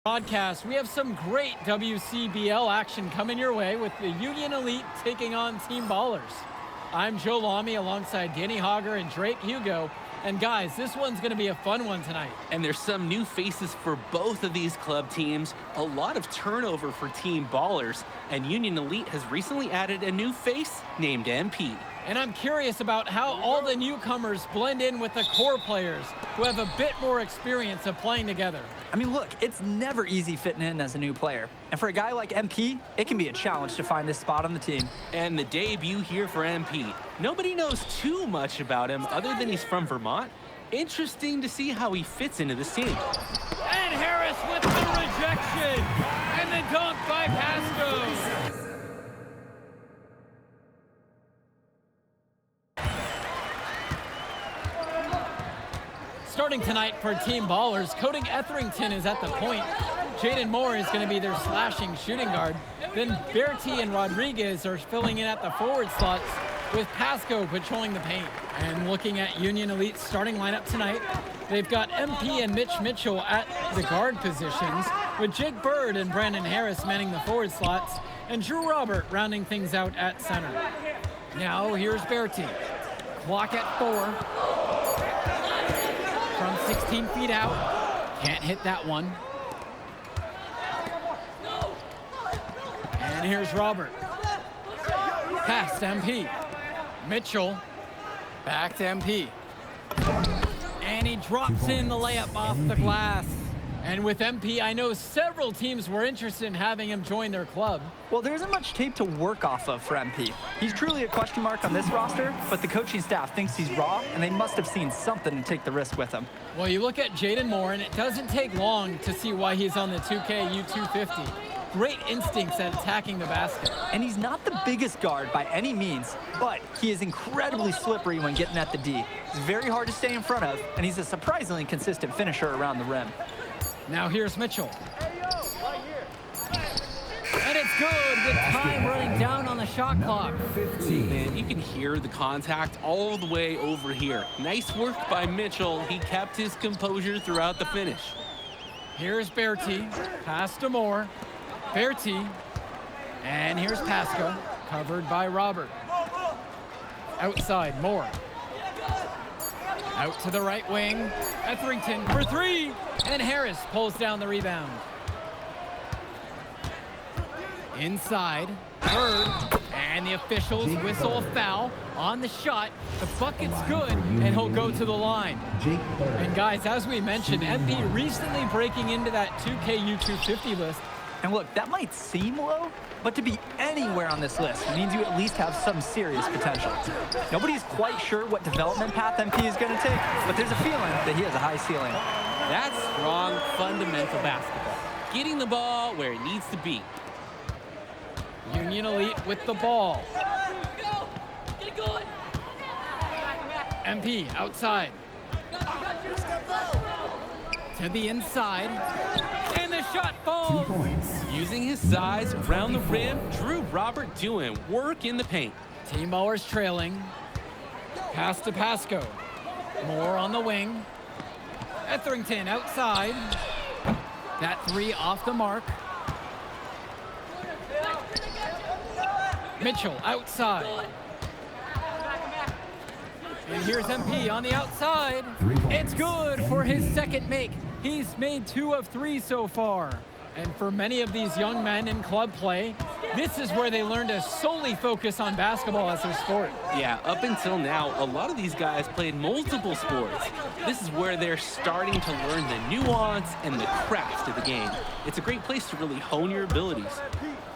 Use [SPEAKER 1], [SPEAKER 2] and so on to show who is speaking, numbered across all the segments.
[SPEAKER 1] Broadcast. We have some great WCBL action coming your way with the Union Elite taking on Team Ballers. I'm Joe Lamy alongside Danny Hogger and Drake Hugo. And guys, this one's going to be a fun one tonight.
[SPEAKER 2] And there's some new faces for both of these club teams. A lot of turnover for Team Ballers. And Union Elite has recently added a new face named MP.
[SPEAKER 1] And I'm curious about how all the newcomers blend in with the core players who have a bit more experience of playing together.
[SPEAKER 3] I mean, look, it's never easy fitting in as a new player. And for a guy like MP, it can be a challenge to find his spot on the team.
[SPEAKER 2] And the debut here for MP. Nobody knows too much about him other than he's from Vermont. Interesting to see how he fits into this team.
[SPEAKER 1] And Harris with the rejection. And the dunk by Pasco. Starting tonight for Team Ballers, Cody Etherington is at the point. Jaden Moore is going to be their slashing shooting guard. Then Bertie and Rodriguez are filling in at the forward slots with Pasco patrolling the paint. And looking at Union Elite's starting lineup tonight, they've got MP and Mitch Mitchell at the guard positions, with Jake Bird and Brandon Harris manning the forward slots, and Drew Robert rounding things out at center. Now here's Bertie. Clock at 4. From 16 feet out. Can't hit that one. And here's Robert. Pass to MP. Mitchell. Back to MP. And he drops in the layup off the glass. And with MP, I know several teams were interested in having him join their club.
[SPEAKER 3] Well, there isn't much tape to work off of for MP. He's truly a question mark on this roster, but the coaching staff thinks he's raw, and they must have seen something to take the risk with him.
[SPEAKER 1] Well, you look at Jaden Moore, and it doesn't take long to see why he's on the 2K U250. Great instincts at attacking the basket.
[SPEAKER 3] And he's not the biggest guard by any means, but he is incredibly slippery when getting at the D. He's very hard to stay in front of, and he's a surprisingly consistent finisher around the rim.
[SPEAKER 1] Now here's Mitchell. And it's good with time running down on the shot clock.
[SPEAKER 2] Man, you can hear the contact all the way over here. Nice work by Mitchell. He kept his composure throughout the finish.
[SPEAKER 1] Here's Bertie. Pass to Moore. Bertie. And here's Pasco. Covered by Robert. Outside, Moore. Out to the right wing. Etherington for 3. And Harris pulls down the rebound. Inside. Bird. And the officials whistle a foul on the shot. The bucket's good, and he'll go to the line. And guys, as we mentioned, MP recently breaking into that 2K U250 list.
[SPEAKER 3] And look, that might seem low, but to be anywhere on this list means you at least have some serious potential. Nobody's quite sure what development path MP is going to take, but there's a feeling that he has a high ceiling.
[SPEAKER 2] That's strong, fundamental basketball. Getting the ball where it needs to be.
[SPEAKER 1] Union Elite with the ball. MP outside. To the inside. And the shot falls.
[SPEAKER 2] Using his size around the rim, Drew Robert doing work in the paint.
[SPEAKER 1] Team Ballers trailing. Pass to Pasco. Moore on the wing. Etherington outside. That 3 off the mark. Mitchell outside. And here's MP on the outside. It's good for his second make. He's made 2 of 3 so far. And for many of these young men in club play, this is where they learn to solely focus on basketball as their sport.
[SPEAKER 2] Yeah, up until now, a lot of these guys played multiple sports. This is where they're starting to learn the nuance and the craft of the game. It's a great place to really hone your abilities.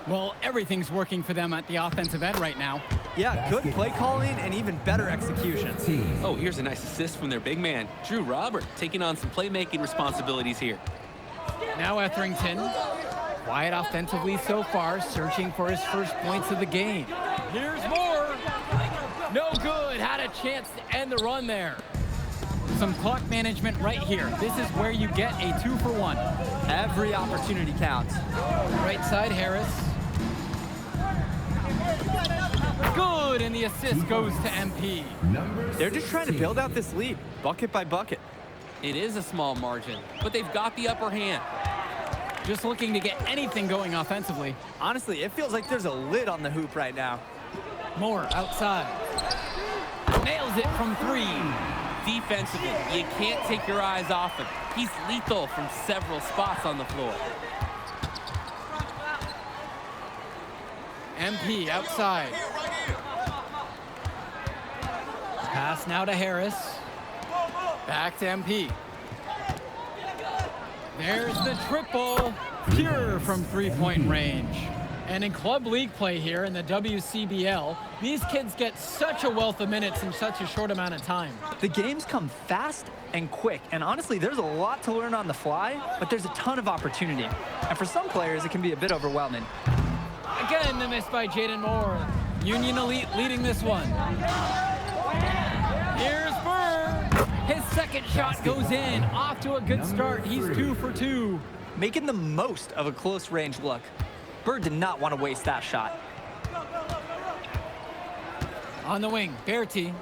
[SPEAKER 1] Well, everything's working for them at the offensive end right now.
[SPEAKER 3] Yeah, good play calling and even better execution.
[SPEAKER 2] Oh, here's a nice assist from their big man, Drew Robert, taking on some playmaking responsibilities here.
[SPEAKER 1] Now Etherington, quiet offensively so far, searching for his first points of the game. Here's Moore. No good, had a chance to end the run there. Some clock management right here. This is where you get a 2-for-1.
[SPEAKER 3] Every opportunity counts.
[SPEAKER 1] Right side, Harris. Good, and the assist goes to MP.
[SPEAKER 3] They're just trying to build out this lead, bucket by bucket.
[SPEAKER 2] It is a small margin, but they've got the upper hand.
[SPEAKER 1] just looking to get anything going offensively.
[SPEAKER 3] Honestly, it feels like there's a lid on the hoop right now.
[SPEAKER 1] Moore outside. Nails it from 3.
[SPEAKER 2] Defensively, you can't take your eyes off him. He's lethal from several spots on the floor.
[SPEAKER 1] MP outside. Pass now to Harris. Back to MP. There's the triple. Pure from three-point range. And in club league play here in the WCBL, these kids get such a wealth of minutes in such a short amount of time.
[SPEAKER 3] The games come fast and quick, and honestly, there's a lot to learn on the fly, but there's a ton of opportunity. And for some players, it can be a bit overwhelming.
[SPEAKER 1] Again, the miss by Jaden Moore. Union Elite leading this one. Here's Bird. His second shot goes in. Off to a good start. He's 2 for 2.
[SPEAKER 3] Making the most of a close range look. Bird did not want to waste that shot.
[SPEAKER 1] On the wing, Bertie.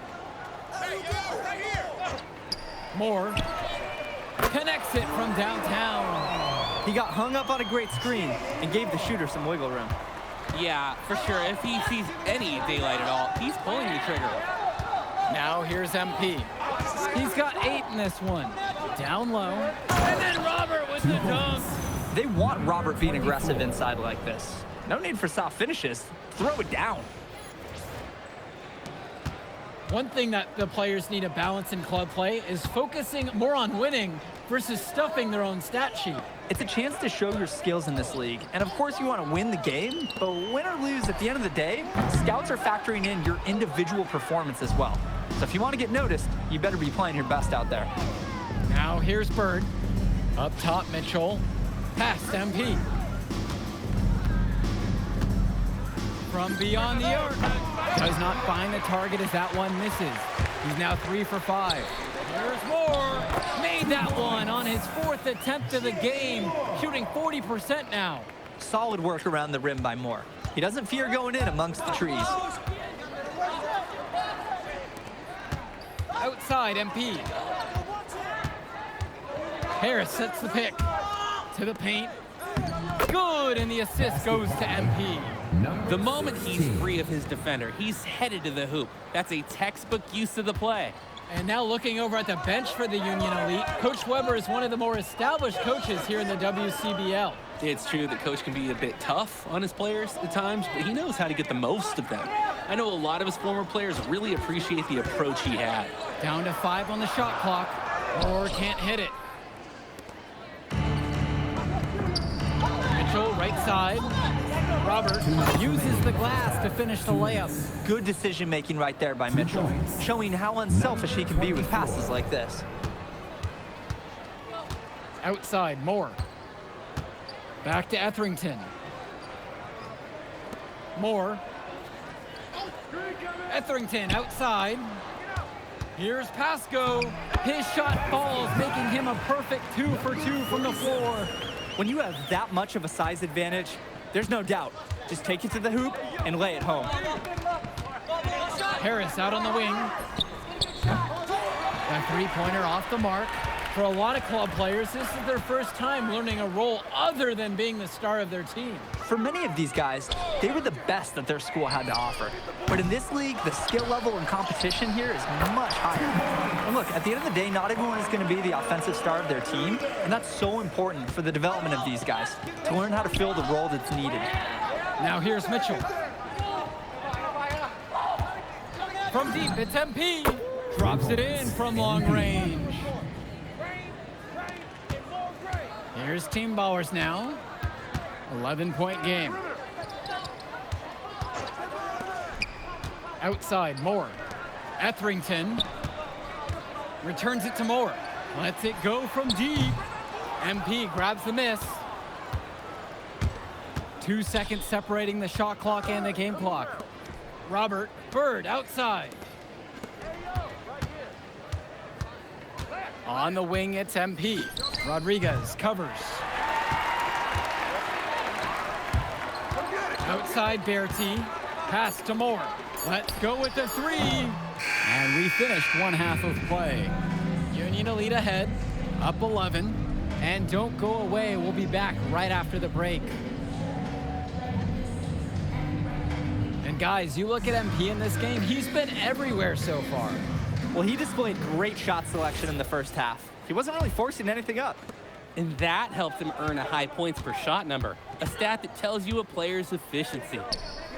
[SPEAKER 1] Moore connects it from downtown.
[SPEAKER 3] He got hung up on a great screen and gave the shooter some wiggle room.
[SPEAKER 2] Yeah, for sure. If he sees any daylight at all, he's pulling the trigger.
[SPEAKER 1] Now here's MP. He's got 8 in this one. Down low. And then Robert with the dunk.
[SPEAKER 3] They want Robert being aggressive inside like this. No need for soft finishes. Throw it down.
[SPEAKER 1] One thing that the players need to balance in club play is focusing more on winning versus stuffing their own stat sheet.
[SPEAKER 3] It's a chance to show your skills in this league. And of course you want to win the game, but win or lose, at the end of the day, scouts are factoring in your individual performance as well. So if you want to get noticed, you better be playing your best out there.
[SPEAKER 1] Now here's Bird. Up top, Mitchell. Past MP. From beyond the arc. Does not find the target as that one misses. He's now 3 for 5. There's Moore. Made that one on his 4th attempt of the game. Shooting 40% now.
[SPEAKER 3] Solid work around the rim by Moore. He doesn't fear going in amongst the trees.
[SPEAKER 1] Outside, MP. Harris sets the pick. To the paint. Good, and the assist goes to MP.
[SPEAKER 2] The moment he's free of his defender, he's headed to the hoop. That's a textbook use of the play.
[SPEAKER 1] And now looking over at the bench for the Union Elite, Coach Weber is one of the more established coaches here in the WCBL.
[SPEAKER 2] It's true that Coach can be a bit tough on his players at times, but he knows how to get the most of them. I know a lot of his former players really appreciate the approach he had.
[SPEAKER 1] Down to 5 on the shot clock. Moore can't hit it. Mitchell, right side. Robert uses the glass to finish the layup.
[SPEAKER 3] Good decision making right there by Mitchell, showing how unselfish he can be with passes like this.
[SPEAKER 1] Outside, Moore. Back to Etherington. Moore. Etherington outside. Here's Pasco. His shot falls, making him a perfect 2 for 2 from the floor.
[SPEAKER 3] When you have that much of a size advantage, there's no doubt. Just take it to the hoop and lay it home.
[SPEAKER 1] Harris out on the wing. A three-pointer off the mark. For a lot of club players, this is their first time learning a role other than being the star of their team.
[SPEAKER 3] For many of these guys, they were the best that their school had to offer. But in this league, the skill level and competition here is much higher. And look, at the end of the day, not everyone is going to be the offensive star of their team, and that's so important for the development of these guys, to learn how to fill the role that's needed.
[SPEAKER 1] Now here's Mitchell. From deep, it's MP. Drops it in from long range. Here's Team Bowers now. 11-point game. Outside, Moore. Etherington returns it to Moore. Lets it go from deep. MP grabs the miss. 2 seconds separating the shot clock and the game clock. Robert, Bird outside. On the wing, it's MP. Rodriguez covers. Outside, Bertie. Pass to Moore. Let's go with the 3. And we finished one half of play. Union Elite ahead, up 11. And don't go away. We'll be back right after the break. And guys, you look at MP in this game, he's been everywhere so far.
[SPEAKER 3] Well, he displayed great shot selection in the first half. He wasn't really forcing anything up.
[SPEAKER 2] And that helps him earn a high points per shot number, a stat that tells you a player's efficiency.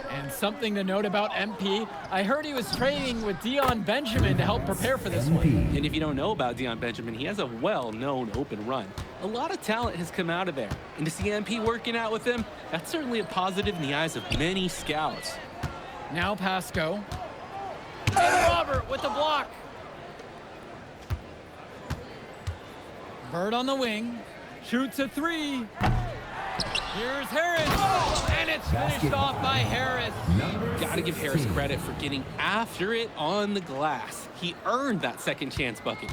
[SPEAKER 1] And something to note about MP, I heard he was training with Dion Benjamin to help prepare for this one.
[SPEAKER 2] And if you don't know about Dion Benjamin, he has a well-known open run. A lot of talent has come out of there. And to see MP working out with him, that's certainly a positive in the eyes of many scouts.
[SPEAKER 1] Now Pasco. And Robert with the block. Bird on the wing. Shoots a three. Here's Harris. And it's finished off by Harris.
[SPEAKER 2] Gotta give Harris credit for getting after it on the glass. He earned that second chance bucket.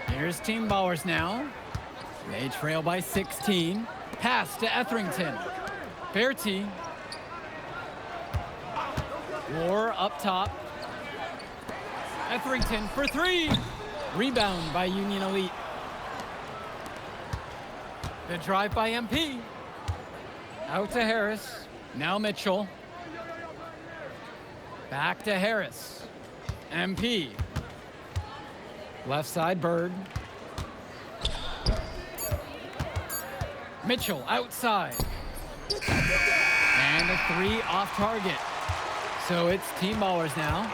[SPEAKER 1] Here's Team Bowers now. They trail by 16. Pass to Etherington. Bertie. War up top. Etherington for three. Rebound by Union Elite. The drive by MP. Out to Harris. Now Mitchell. Back to Harris. MP. Left side, Bird. Mitchell outside. And a three off target. So it's Team Ballers now.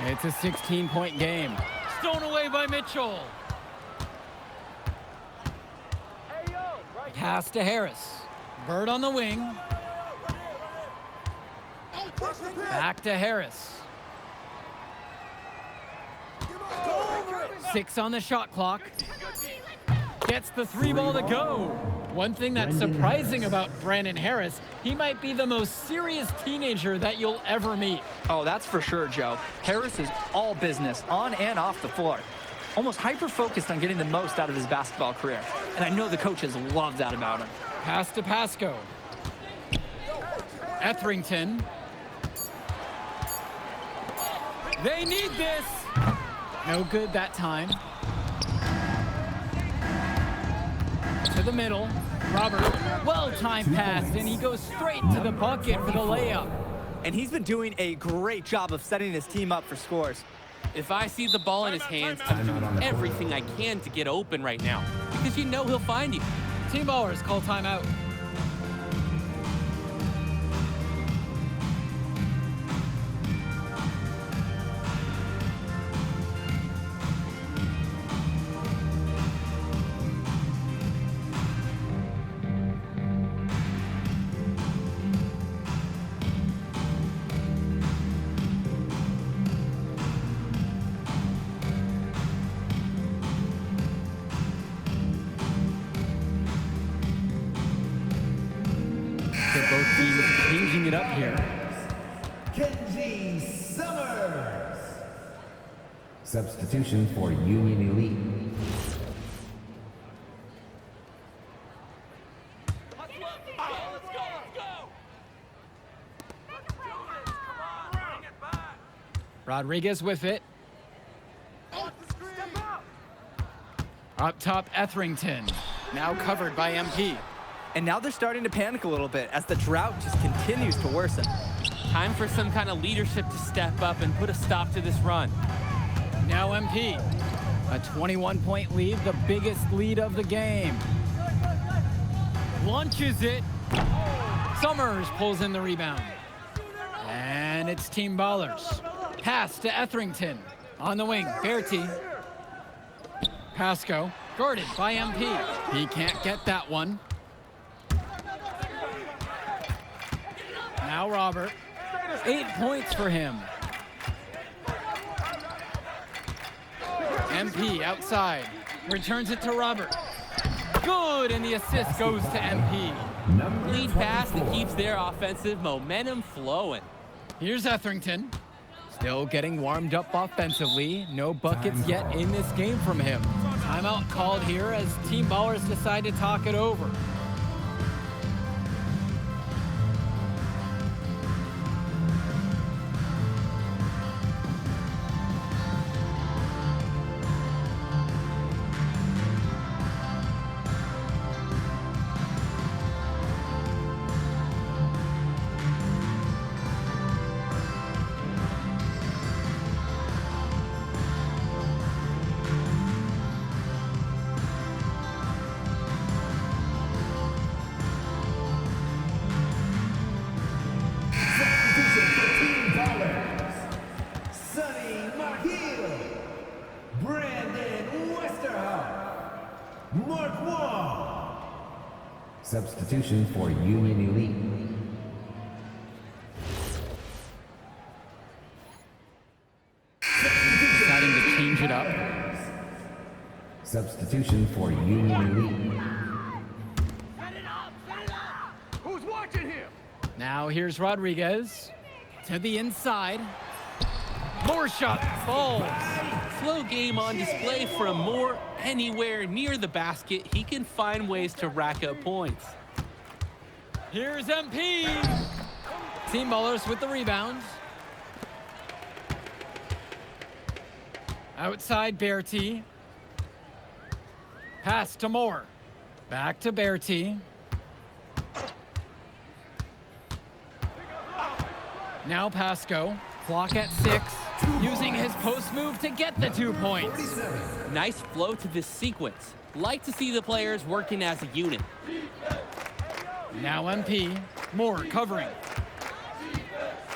[SPEAKER 1] It's a 16-point game. Stolen away by Mitchell. Pass to Harris. Bird on the wing. Back to Harris. 6 on the shot clock. Gets the three ball to go. One thing that's surprising about Brandon Harris, he might be the most serious teenager that you'll ever meet.
[SPEAKER 3] Oh, that's for sure, Joe. Harris is all business on and off the floor. Almost hyper-focused on getting the most out of his basketball career. And I know the coaches love that about him.
[SPEAKER 1] Pass to Pasco. Etherington. They need this. No good that time. To the middle. Robert, well-timed pass, and he goes straight to the bucket for the layup.
[SPEAKER 3] And he's been doing a great job of setting his team up for scores.
[SPEAKER 2] If I see the ball in his hands, I'm doing everything I can to get open right now, because you know he'll find you.
[SPEAKER 1] Team Ballers call timeout. Both teams changing it up here.
[SPEAKER 4] Kenji Summers. Substitution for Union Elite.
[SPEAKER 1] Rodriguez with it. Up top, Etherington. Now covered by MP.
[SPEAKER 3] And now they're starting to panic a little bit as the drought just continues to worsen.
[SPEAKER 2] Time for some kind of leadership to step up and put a stop to this run.
[SPEAKER 1] Now MP. A 21-point lead, the biggest lead of the game. Launches it. Summers pulls in the rebound. And it's Team Ballers. Pass to Etherington. On the wing, Bertie. Pasco, guarded by MP. He can't get that one. Now Robert. 8 points for him. MP outside. Returns it to Robert. Good, and the assist goes to MP.
[SPEAKER 2] Lead pass that keeps their offensive momentum flowing.
[SPEAKER 1] Here's Etherington. Still getting warmed up offensively. No buckets yet in this game from him. Timeout called here as Team Ballers decide to talk it over.
[SPEAKER 4] Substitution for Union Elite.
[SPEAKER 1] Deciding to change it up.
[SPEAKER 4] Substitution for Union Elite.
[SPEAKER 5] Who's watching here?
[SPEAKER 1] Now here's Rodriguez to the inside. More shot falls.
[SPEAKER 2] Slow game on display from Moore. Anywhere near the basket, he can find ways to rack up points.
[SPEAKER 1] Here's MP. Team ballers with the rebound. Outside Berti. Pass to Moore. Back to Berti. Now Pasco. Clock at 6. Using his post move to get the 2 points.
[SPEAKER 2] Nice flow to this sequence. Like to see the players working as a unit.
[SPEAKER 1] Now MP. Moore covering.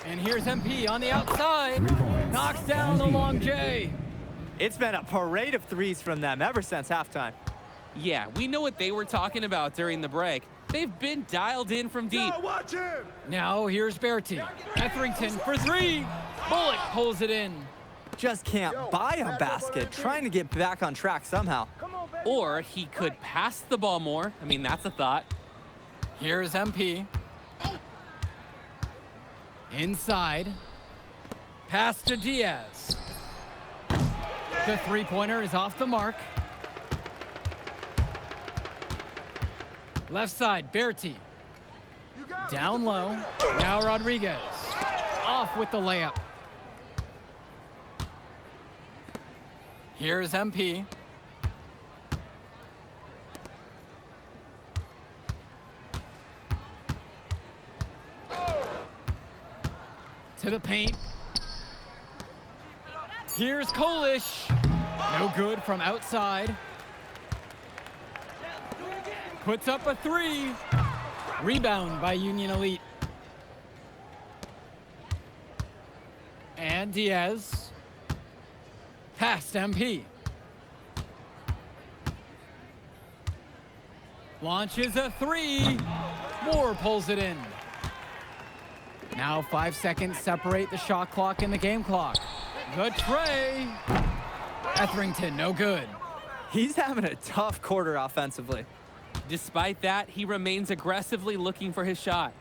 [SPEAKER 1] And here's MP on the outside. Knocks down the long J.
[SPEAKER 3] It's been a parade of threes from them ever since halftime.
[SPEAKER 2] Yeah, we know what they were talking about during the break. They've been dialed in from deep.
[SPEAKER 5] Watch him!
[SPEAKER 1] Now here's Berti. Etherington for 3. Bullock pulls it in.
[SPEAKER 3] Just can't buy a basket, trying to get back on track somehow.
[SPEAKER 2] Or he could pass the ball more. I mean, that's a thought.
[SPEAKER 1] Here's MP. Inside. Pass to Diaz. The three-pointer is off the mark. Left side, Berti. Down low. Now Rodriguez. Off with the layup. Here's MP. To the paint. Here's Kolish. No good from outside. Puts up a 3. Rebound by Union Elite. And Diaz. Past MP. Launches a 3. Moore pulls it in. Now 5 seconds separate the shot clock and the game clock. The tray. Etherington, no good.
[SPEAKER 3] He's having a tough quarter offensively.
[SPEAKER 2] Despite that, he remains aggressively looking for his shot.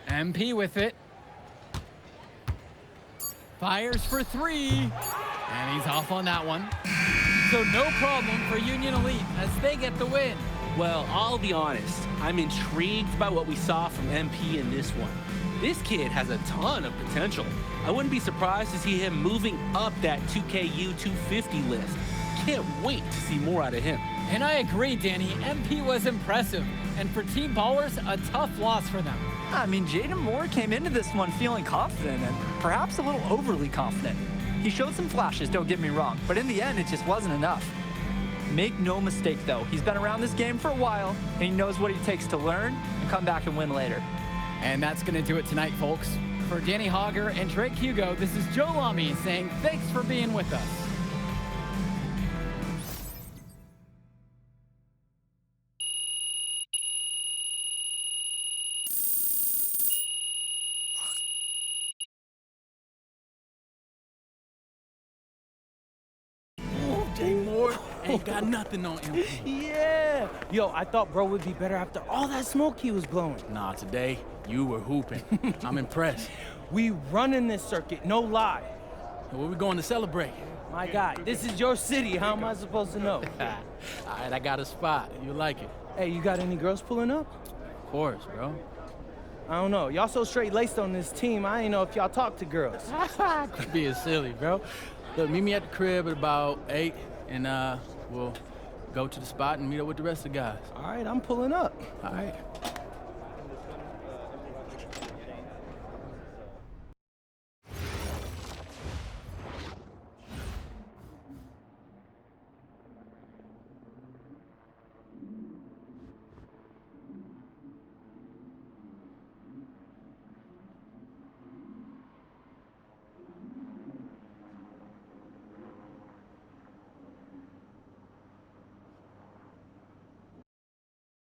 [SPEAKER 1] MP with it. Fires for 3. And he's off on that one. So no problem for Union Elite as they get the win.
[SPEAKER 2] Well, I'll be honest. I'm intrigued by what we saw from MP in this one. This kid has a ton of potential. I wouldn't be surprised to see him moving up that 2KU 250 list. Can't wait to see more out of him.
[SPEAKER 1] And I agree, Danny. MP was impressive. And for Team Ballers, a tough loss for them.
[SPEAKER 3] I mean, Jaden Moore came into this one feeling confident and perhaps a little overly confident. He showed some flashes, don't get me wrong, but in the end, it just wasn't enough. Make no mistake, though, he's been around this game for a while, and he knows what it takes to learn and come back and win later.
[SPEAKER 1] And that's going to do it tonight, folks. For Danny Hogger and Drake Hugo, this is Joe Lamy saying thanks for being with us.
[SPEAKER 6] Ain't got nothing on him.
[SPEAKER 5] Yeah. Yo, I thought bro would be better after all that smoke he was blowing.
[SPEAKER 6] Nah, today, you were hooping. I'm impressed.
[SPEAKER 5] We running this circuit, no lie.
[SPEAKER 6] Where we going to celebrate?
[SPEAKER 5] My guy, this is your city. How am I supposed to know?
[SPEAKER 6] All right, I got a spot. You like it?
[SPEAKER 5] Hey, you got any girls pulling up?
[SPEAKER 6] Of course, bro.
[SPEAKER 5] I don't know. Y'all so straight-laced on this team, I ain't know if y'all talk to girls.
[SPEAKER 6] Quit being silly, bro. Look, meet me at the crib at about 8, and we'll go to the spot and meet up with the rest of the guys.
[SPEAKER 5] All right, I'm pulling up.
[SPEAKER 6] All right.